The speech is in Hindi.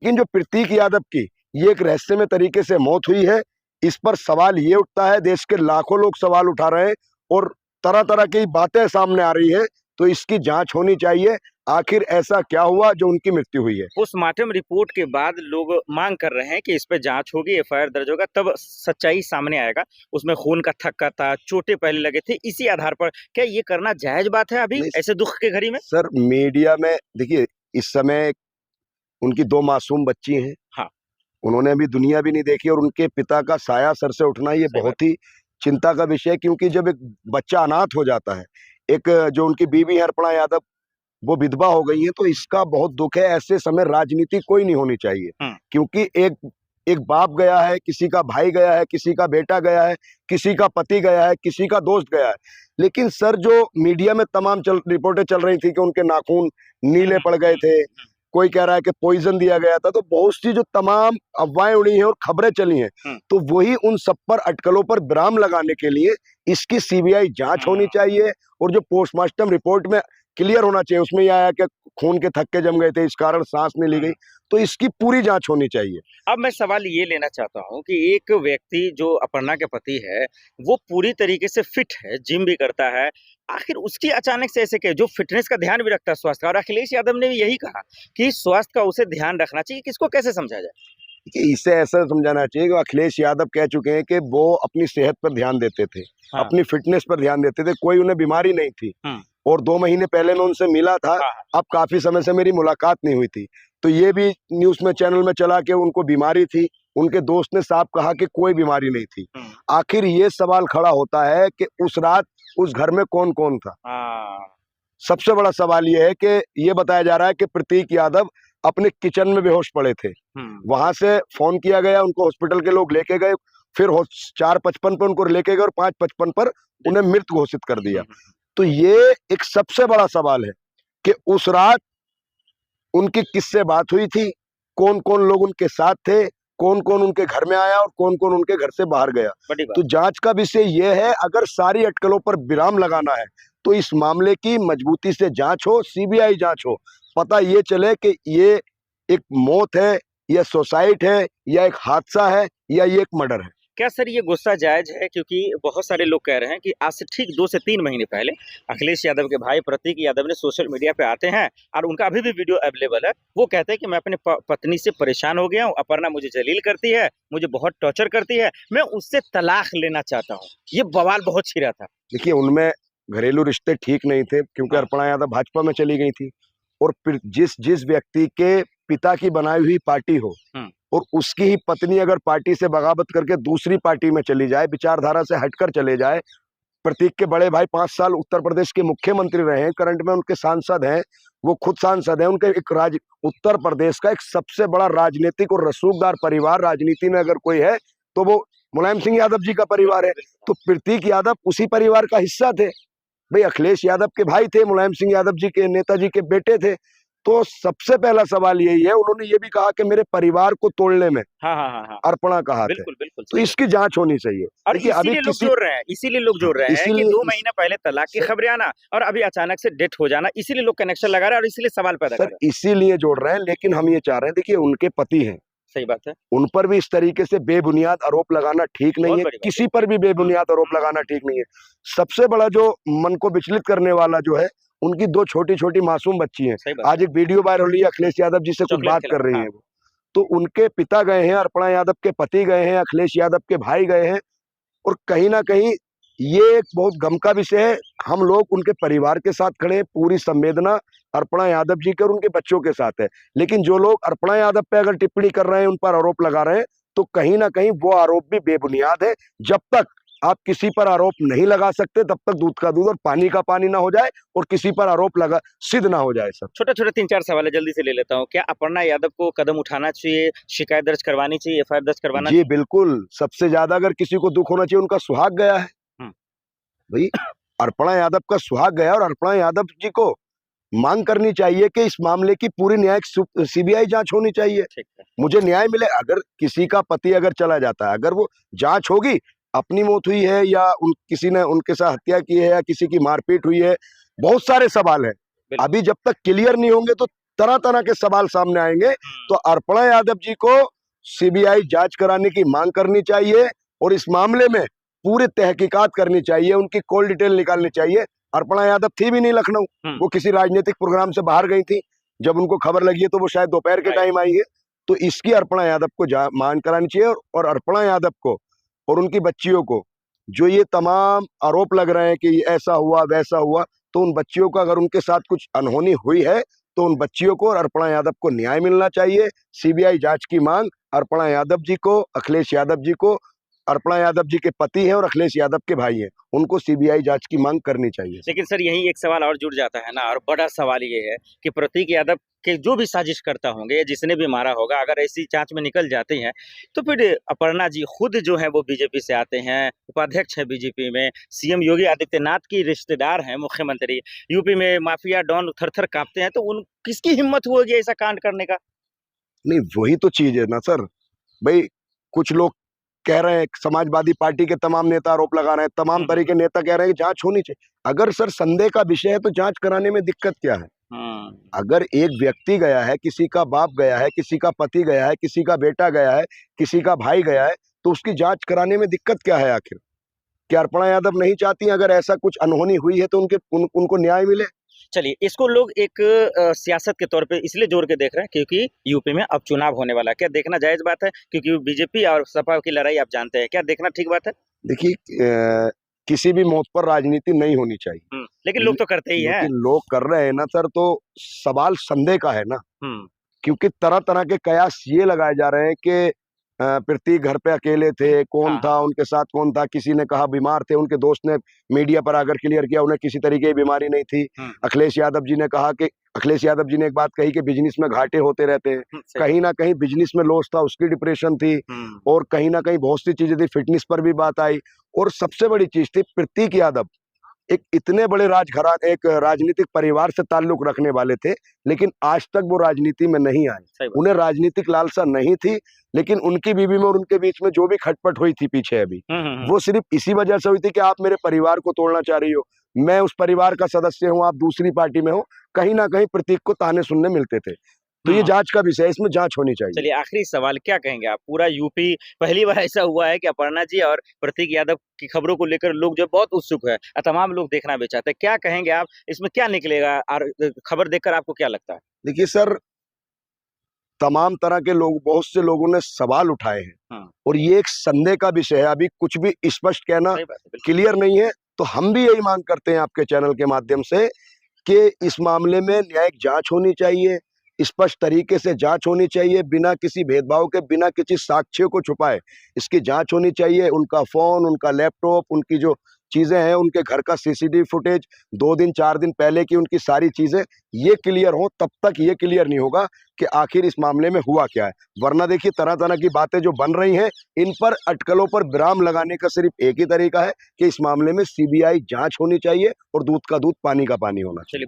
लेकिन जो प्रतीक यादव की ये एक रहस्यमय तरीके से मौत हुई है, इस पर सवाल ये उठता है, देश के लाखों लोग सवाल उठा रहे हैं और तरह तरह की बातें सामने आ रही है। तो इसकी जांच होनी चाहिए, आखिर ऐसा क्या हुआ जो उनकी मृत्यु हुई है। पोस्टमार्टम रिपोर्ट के बाद लोग मांग कर रहे हैं कि इस पे जांच होगी, एफआईआर दर्ज होगा, तब सच्चाई सामने आएगा। उसमें खून का थक्का था, चोटें पहले लगे थे, इसी आधार पर क्या ये करना जायज बात है अभी ऐसे दुख के घड़ी में? सर, मीडिया में देखिए, इस समय उनकी 2 मासूम बच्ची हैं। हाँ। उन्होंने अभी दुनिया भी नहीं देखी और उनके पिता का साया सर से उठना ये बहुत ही चिंता का विषय है, क्योंकि जब एक बच्चा अनाथ हो जाता है, एक जो उनकी बीवी है अर्पणा यादव, वो विधवा हो गई है, तो इसका बहुत दुख है। ऐसे समय राजनीति कोई नहीं होनी चाहिए, क्योंकि एक एक बाप गया है, किसी का भाई गया है, किसी का बेटा गया है, किसी का पति गया है, किसी का दोस्त गया है। लेकिन सर, जो मीडिया में तमाम रिपोर्टें चल रही थी कि उनके नाखून नीले पड़ गए थे, कोई कह रहा है कि पॉइजन दिया गया था, तो बहुत सी जो तमाम अफवाहें उड़ी हैं और खबरें चली हैं, तो वही उन सब पर अटकलों पर विराम लगाने के लिए इसकी सीबीआई जांच होनी चाहिए। और जो पोस्टमार्टम रिपोर्ट में क्लियर होना चाहिए, उसमें यह आया कि खून के थक्के जम गए थे, इस कारण सांस नहीं ली गई, तो इसकी पूरी जांच होनी चाहिए। अब मैं सवाल ये लेना चाहता हूँ कि एक व्यक्ति जो अपर्णा के पति है, वो पूरी तरीके से फिट है, जिम भी करता है, आखिर उसकी अचानक से ऐसे क्या, जो फिटनेस का ध्यान भी रखता है स्वास्थ्य का, और अखिलेश यादव ने भी यही कहा कि स्वास्थ्य का उसे ध्यान रखना चाहिए, किसको कैसे समझा जाए? कि इसे ऐसा समझाना चाहिए कि अखिलेश यादव कह चुके हैं कि वो अपनी सेहत पर ध्यान देते थे, अपनी फिटनेस पर ध्यान देते थे, कोई उन्हें बीमारी नहीं थी। और 2 महीने पहले मैं उनसे मिला था, अब काफी समय से मेरी मुलाकात नहीं हुई थी, तो ये भी न्यूज में चैनल में चला कि उनको बीमारी थी। उनके दोस्त ने साफ कहा कि कोई बीमारी नहीं थी। आखिर ये सवाल खड़ा होता है कि उस रात उस घर में कौन कौन था। सबसे बड़ा सवाल ये है कि ये बताया जा रहा है कि प्रतीक यादव अपने किचन में बेहोश पड़े थे, वहां से फोन किया गया, उनको हॉस्पिटल के लोग लेके गए, फिर 4:55 पर उनको लेके गए और 5:55 पर उन्हें मृत घोषित कर दिया। तो ये एक सबसे बड़ा सवाल है कि उस रात उनकी किससे बात हुई थी, कौन कौन लोग उनके साथ थे, कौन कौन उनके घर में आया और कौन कौन उनके घर से बाहर गया। तो जांच का विषय यह है, अगर सारी अटकलों पर विराम लगाना है तो इस मामले की मजबूती से जांच हो, सीबीआई जांच हो, पता ये चले कि ये एक मौत है या सुसाइड है या एक हादसा है या ये एक मर्डर है। क्या सर ये गुस्सा जायज है? क्योंकि बहुत सारे लोग कह रहे हैं कि आज से ठीक 2 से 3 महीने पहले अखिलेश यादव के भाई प्रतीक यादव ने सोशल मीडिया पे आते हैं और उनका अभी भी वीडियो अवेलेबल है। वो कहते हैं कि मैं अपने पत्नी से परेशान हो गया हूँ, अपर्णा मुझे जलील करती है, मुझे बहुत टॉर्चर करती है, मैं उससे तलाक लेना चाहता हूँ। ये बवाल बहुत छिड़ा था। देखिए, उनमें घरेलू रिश्ते ठीक नहीं थे, क्योंकि अर्पणा यादव भाजपा में चली गई थी, और फिर जिस व्यक्ति के पिता की बनाई हुई पार्टी हो और उसकी ही पत्नी अगर पार्टी से बगावत करके दूसरी पार्टी में चली जाए, विचारधारा से हटकर चले जाए। प्रतीक के बड़े भाई 5 साल उत्तर प्रदेश के मुख्यमंत्री रहे हैं, करंट में उनके सांसद हैं, वो खुद सांसद हैं। उनके एक उत्तर प्रदेश का एक सबसे बड़ा राजनीतिक और रसूखदार परिवार राजनीति में अगर कोई है तो वो मुलायम सिंह यादव जी का परिवार है। तो प्रतीक यादव उसी परिवार का हिस्सा थे भाई, अखिलेश यादव के भाई थे, मुलायम सिंह यादव जी के, नेताजी के बेटे थे। तो सबसे पहला सवाल यही है, उन्होंने ये भी कहा कि मेरे परिवार को तोड़ने में अर्पणा का हाथ है। बिल्कुल। तो इसकी जांच होनी चाहिए। और इसीलिए लोग जोड़ रहे हैं, कि 2 महीने पहले तलाक की खबरें आना और अभी अचानक से डेथ हो जाना, इसीलिए लोग कनेक्शन लगा रहे हैं और इसीलिए सवाल पैदा कर रहे हैं। इसीलिए जोड़ रहे हैं, लेकिन हम ये चाह रहे हैं, देखिए उनके पति हैं, सही बात है, उन पर भी इस तरीके से बेबुनियाद आरोप लगाना ठीक नहीं है, किसी पर भी बेबुनियाद आरोप लगाना ठीक नहीं है। सबसे बड़ा जो मन को विचलित करने वाला जो है, उनकी 2 छोटी-छोटी मासूम बच्ची हैं। आज एक वीडियो वायरल हुई है, अखिलेश यादव जी से कुछ बात कर रही हैं वो, तो उनके पिता गए हैं, अर्पणा यादव के पति गए हैं, अखिलेश यादव के भाई गए हैं, और कहीं ना कहीं ये एक बहुत गम का विषय है। हम लोग उनके परिवार के साथ खड़े हैं, पूरी संवेदना अर्पणा यादव जी के और उनके बच्चों के साथ है। लेकिन जो लोग अर्पणा यादव पे अगर टिप्पणी कर रहे हैं, उन पर आरोप लगा रहे हैं, तो कहीं ना कहीं वो आरोप भी बेबुनियाद है। जब तक आप किसी पर आरोप नहीं लगा सकते, तब तक दूध का दूध और पानी का पानी ना हो जाए और किसी पर आरोप लगा सिद्ध ना हो जाए। सर, छोटे-छोटे 3-4 सवाल है, जल्दी से ले लेता हूँ। क्या अपर्णा यादव को कदम उठाना चाहिए, शिकायत दर्ज करवानी चाहिए, एफआईआर दर्ज करवाना चाहिए? जी बिल्कुल, सबसे ज्यादा अगर किसी को दुख होना चाहिए, उनका सुहाग गया है भाई, अर्पणा यादव का सुहाग गया, और अर्पणा यादव जी को मांग करनी चाहिए कि इस मामले की पूरी न्यायिक सीबीआई जांच होनी चाहिए। मुझे न्याय मिले। अगर किसी का पति अगर चला जाता है, अगर वो जांच होगी, अपनी मौत हुई है या किसी ने उनके साथ हत्या की है या किसी की मारपीट हुई है, बहुत सारे सवाल हैं। अभी जब तक क्लियर नहीं होंगे तो तरह तरह के सवाल सामने आएंगे। तो अर्पणा यादव जी को सीबीआई जांच कराने की मांग करनी चाहिए और इस मामले में पूरी तहकीकात करनी चाहिए, उनकी कॉल डिटेल निकालनी चाहिए। अर्पणा यादव थी भी नहीं लखनऊ, वो किसी राजनीतिक प्रोग्राम से बाहर गई थी। जब उनको खबर लगी है तो वो शायद दोपहर के टाइम आई है। तो इसकी अर्पणा यादव को मांग करानी चाहिए और अर्पणा यादव को और उनकी बच्चियों को जो ये तमाम आरोप लग रहे हैं कि ऐसा हुआ वैसा हुआ, तो उन बच्चियों को अगर उनके साथ कुछ अनहोनी हुई है तो उन बच्चियों को और अर्पणा यादव को न्याय मिलना चाहिए। सीबीआई जांच की मांग अर्पणा यादव जी को, अखिलेश यादव जी को, अर्पणा यादव जी के पति हैं और अखिलेश यादव के भाई हैं, उनको सीबीआई जांच की मांग करनी चाहिए। लेकिन सर यही एक सवाल और जुड़ जाता है ना, और बड़ा सवाल ये है कि प्रतीक यादव के जो भी साजिश करता होंगे, जिसने भी मारा होगा, अगर ऐसी जांच में निकल जाते हैं तो फिर अपर्णा जी खुद जो है वो बीजेपी से आते हैं, उपाध्यक्ष है बीजेपी में, सीएम योगी आदित्यनाथ की रिश्तेदार हैं, मुख्यमंत्री, यूपी में माफिया डॉन थर-थर कांपते हैं, तो उन किसकी हिम्मत होगी ऐसा कांड करने का? नहीं, वही तो चीज है ना सर भाई। कुछ लोग कह रहे हैं, समाजवादी पार्टी के तमाम नेता आरोप लगा रहे हैं, तमाम तरह के नेता कह रहे हैं कि जांच होनी चाहिए। अगर सर संदेह का विषय है तो जांच कराने में दिक्कत क्या है? अगर एक व्यक्ति गया है, किसी का बाप गया है, किसी का पति गया है, किसी का बेटा गया है, किसी का भाई गया है, तो उसकी जांच कराने में दिक्कत क्या है आखिर? क्या अर्पणा यादव नहीं चाहती अगर ऐसा कुछ अनहोनी हुई है तो उनको न्याय मिले? चलिए, इसको लोग एक सियासत के तौर पे इसलिए जोड़ के देख रहे हैं क्योंकि यूपी में अब चुनाव होने वाला है। क्या देखना जायज बात है? क्योंकि बीजेपी और सपा की लड़ाई आप जानते हैं, क्या देखना ठीक बात है? देखिए, किसी भी मौत पर राजनीति नहीं होनी चाहिए। लेकिन लोग तो करते ही हैं। लोग कर रहे हैं ना सर, तो सवाल संदेह का है ना। क्योंकि तरह तरह के कयास ये लगाए जा रहे हैं कि प्रतीक घर पे अकेले थे, कौन था उनके साथ, कौन था, किसी ने कहा बीमार थे, उनके दोस्त ने मीडिया पर आकर क्लियर किया उन्हें किसी तरीके की बीमारी नहीं थी। अखिलेश यादव जी ने कहा कि अखिलेश यादव जी ने एक बात कही कि बिजनेस में घाटे होते रहते हैं, कहीं ना कहीं बिजनेस में लॉस था, उसकी डिप्रेशन थी, और कहीं ना कहीं बहुत सी चीजें थी, फिटनेस पर भी बात आई, और सबसे बड़ी चीज थी प्रतीक यादव एक इतने बड़े एक राजनीतिक परिवार से ताल्लुक रखने वाले थे, लेकिन आज तक वो राजनीति में नहीं आए। उन्हें राजनीतिक लालसा नहीं थी, लेकिन उनकी बीवी में और उनके बीच में जो भी खटपट हुई थी पीछे अभी, वो सिर्फ इसी वजह से हुई थी कि आप मेरे परिवार को तोड़ना चाह रही हो, मैं उस परिवार का सदस्य हूं, आप दूसरी पार्टी में हो। कहीं ना कहीं प्रतीक को ताने सुनने मिलते थे। तो ये जांच का विषय है, इसमें जांच होनी चाहिए। चलिए, आखिरी सवाल, क्या कहेंगे आप? पूरा यूपी पहली बार ऐसा हुआ है कि अपर्णा जी और प्रतीक यादव की खबरों को लेकर लोग जो बहुत उत्सुक है, तमाम लोग देखना भी चाहते हैं। क्या कहेंगे आप, इसमें क्या निकलेगा और खबर देखकर आपको क्या लगता है? देखिए सर, तमाम तरह के लोग, बहुत से लोगों ने सवाल उठाए हैं और ये एक संदेह का विषय है, अभी कुछ भी स्पष्ट कहना क्लियर नहीं है। तो हम भी यही मांग करते हैं आपके चैनल के माध्यम से कि इस मामले में न्यायिक जांच होनी चाहिए, स्पष्ट तरीके से जांच होनी चाहिए, बिना किसी भेदभाव के, बिना किसी साक्ष्यों को छुपाए इसकी जांच होनी चाहिए। उनका फोन, उनका लैपटॉप, उनकी जो चीजें हैं, उनके घर का सीसीटीवी फुटेज, 2 दिन 4 दिन पहले की उनकी सारी चीजें, ये क्लियर हो, तब तक ये क्लियर नहीं होगा कि आखिर इस मामले में हुआ क्या है। वरना देखिए, तरह तरह की बातें जो बन रही हैं, इन पर अटकलों पर विराम लगाने का सिर्फ एक ही तरीका है कि इस मामले में सीबीआई जांच होनी चाहिए और दूध का दूध, पानी का पानी होना चाहिए।